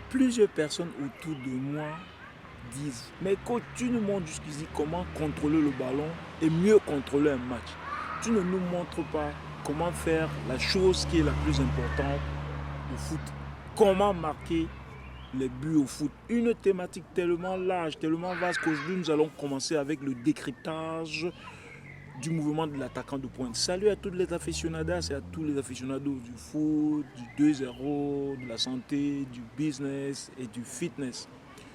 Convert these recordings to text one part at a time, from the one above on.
Plusieurs personnes autour de moi disent: mais coach, tu nous montres jusqu'ici comment contrôler le ballon et mieux contrôler un match. Tu ne nous montres pas comment faire la chose qui est la plus importante au foot. Comment marquer les buts au foot. Une thématique tellement large, tellement vaste qu'aujourd'hui nous allons commencer avec le décryptage du mouvement de l'attaquant de pointe. Salut à toutes les aficionadas et à tous les aficionados du foot, du 2-0, de la santé, du business et du fitness.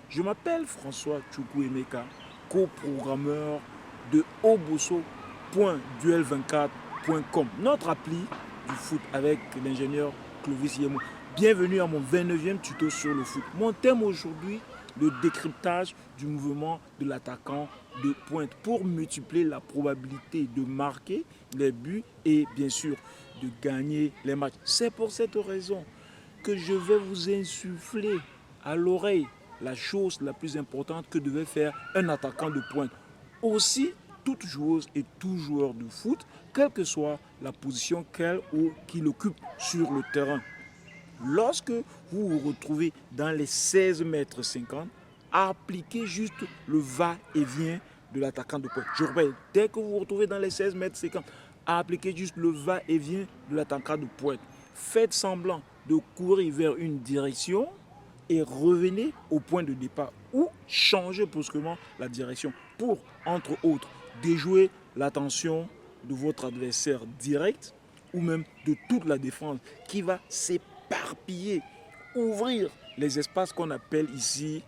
Je m'appelle François Chukwu-Emeka, coprogrammeur de obosso.duel24.com, notre appli du foot avec l'ingénieur Clovis Yemo. Bienvenue à mon 29e tuto sur le foot. Mon thème aujourd'hui, le décryptage du mouvement de l'attaquant de pointe pour multiplier la probabilité de marquer les buts et bien sûr de gagner les matchs. C'est pour cette raison que je vais vous insuffler à l'oreille la chose la plus importante que devait faire un attaquant de pointe. Aussi, toute joueuse et tout joueur de foot, quelle que soit la position qu'elle ou qu'il occupe sur le terrain. Lorsque vous vous retrouvez dans les 16 mètres 50, appliquez juste le va-et-vient de l'attaquant de pointe. Je répète, dès que vous vous retrouvez dans les 16 mètres 50, appliquez juste le va-et-vient de l'attaquant de pointe. Faites semblant de courir vers une direction et revenez au point de départ ou changez brusquement la direction pour, entre autres, déjouer l'attention de votre adversaire direct ou même de toute la défense qui va s'éparpiller, ouvrir les espaces qu'on appelle ici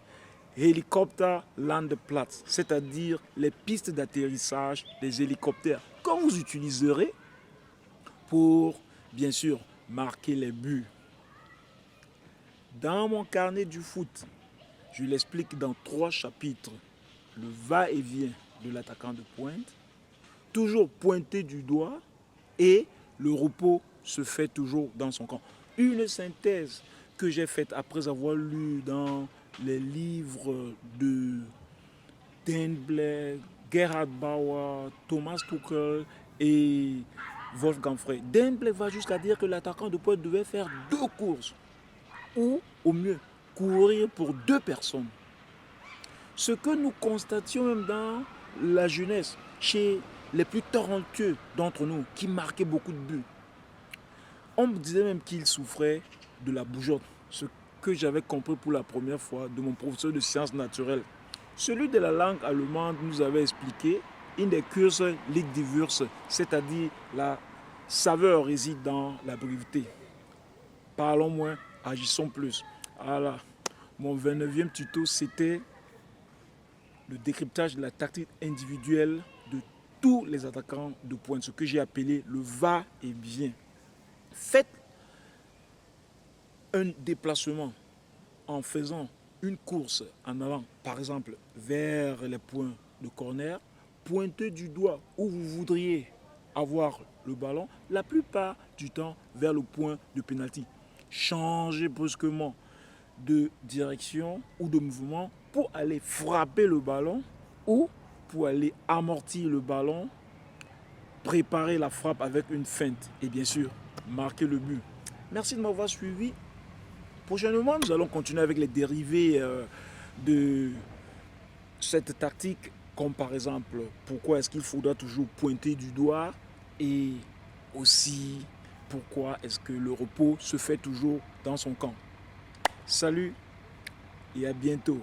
Helicopter Landeplatz, c'est-à-dire les pistes d'atterrissage des hélicoptères que vous utiliserez pour, bien sûr, marquer les buts. Dans mon carnet du foot, je l'explique dans 3 chapitres. Le va-et-vient de l'attaquant de pointe, toujours pointé du doigt, et le repos se fait toujours dans son camp. Une synthèse que j'ai faite après avoir lu dans les livres de Dan Blair, Gerhard Bauer, Thomas Tuchel et Wolfgang Frey. Dan Blair va jusqu'à dire que l'attaquant de pointe devait faire 2 courses ou au mieux courir pour 2 personnes. Ce que nous constations même dans la jeunesse, chez les plus talentueux d'entre nous, qui marquaient beaucoup de buts, on me disait même qu'ils souffraient de la bougeotte, ce que j'avais compris pour la première fois de mon professeur de sciences naturelles. Celui de la langue allemande nous avait expliqué in der Kürze liegt die Würze, c'est-à-dire la saveur réside dans la brièveté. Parlons moins, agissons plus. Voilà, mon 29e tuto, c'était le décryptage de la tactique individuelle de tous les attaquants de pointe, ce que j'ai appelé le va-et-vient. Faites un déplacement en faisant une course en avant, par exemple vers les points de corner, pointez du doigt où vous voudriez avoir le ballon, la plupart du temps vers le point de pénalty. Changez brusquement de direction ou de mouvement pour aller frapper le ballon ou pour aller amortir le ballon, préparer la frappe avec une feinte et bien sûr marquer le but. Merci de m'avoir suivi. Prochainement, nous allons continuer avec les dérivés de cette tactique, comme par exemple pourquoi est-ce qu'il faudra toujours pointer du doigt et aussi pourquoi est-ce que le repos se fait toujours dans son camp. Salut et à bientôt.